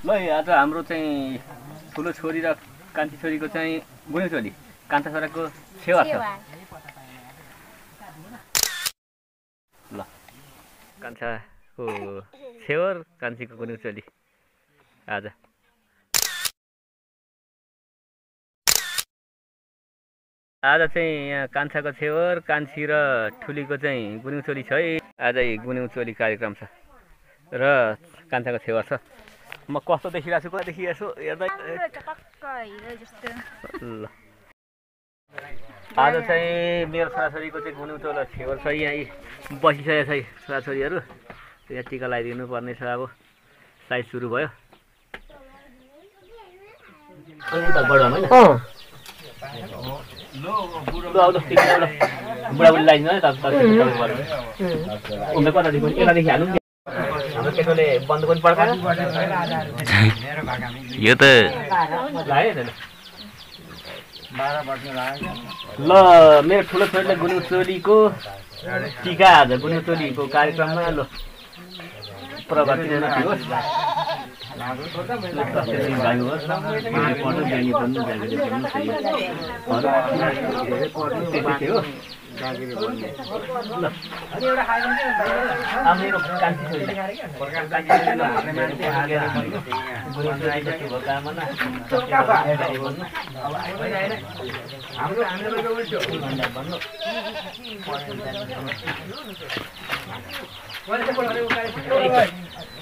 ल आज हाम्रो चाहिँ ठुलो छोरी र कान्छी छोरीको चाहिँ गुन्यु चोली कान्छा छोराको छेवा छ। ल कान्छाको छेवर कान्छीको गुन्यु चोली आज चाहिँ यहाँ कान्छाको छेवर कान्छी र ठुलीको चाहिँ गुन्यु चोली छ है। आज गुन्यु चोली कार्यक्रम छ र कान्छाको छेवर छ। म कस्तो देखिरहेको छु कता देखिरहेको छु हेर्दा ल आज चाहिँ मेरो छोराछोरीको चाहिँ गुन्यु चोली छेवर छ। यहाँ बसिसकेको छ छोराछोरीहरू। यहाँ टिका लगाइदिनु पर्ने छ। अब साइज सुरु भयो। बुढाबुढी लगाइदिनु है कतादेखि यतादेखि हाल्नु हाम्रो केटोले बन्द पनि पड्काएर यो त ल मेरो ठुलो छोरीले गुन्यु चोलीको टिका आज गुन्यु चोलीको कार्यक्रममा ल प्रभाती होस् मेरो कान्छी शुभकामना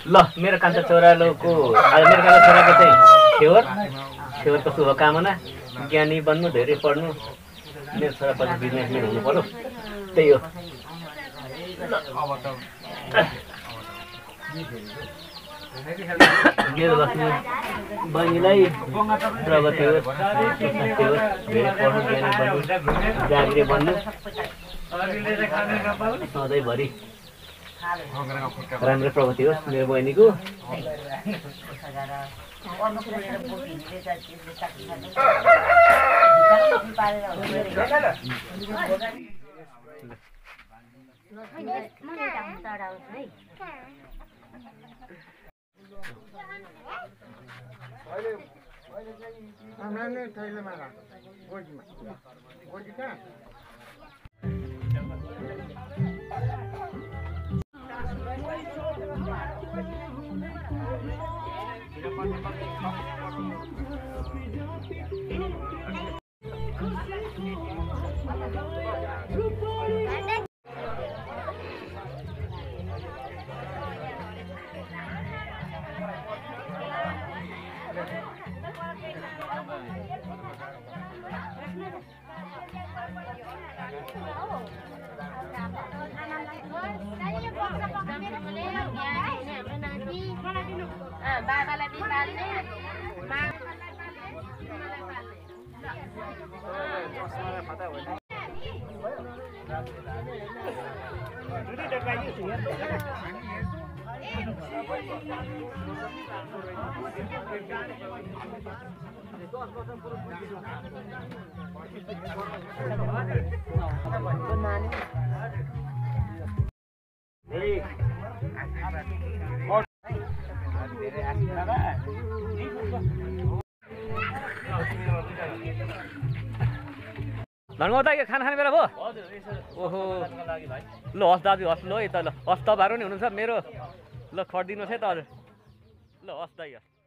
ल मेरो कान्छा छोराको मेरो कान्छा छोराको चाहिँ छेवरको शुभकामना। ज्ञानी बन्नु धेरै पढ्नु मेरो छोरा पछि बिजनेसम्यान हुनु पर्यो त्यही हो। मेरो लक्ष्मी बहिनीलाई प्रगति होस् धेरै पढ्नु ज्ञानी बन्नु जागिरे बन्नु सधैँभरि राम्रो प्रगति होस् मेरो बहिनीको। बाबालाई बिपाल्ने धनगौँ त खाना खाने बेला भयो। ओहो ल हस् दाजु हस् ल है त ल हस् तपाईँहरू नि हुनुहुन्छ मेरो ल खटिदिनुहोस् है त हजुर ल हस् दाइ हस्।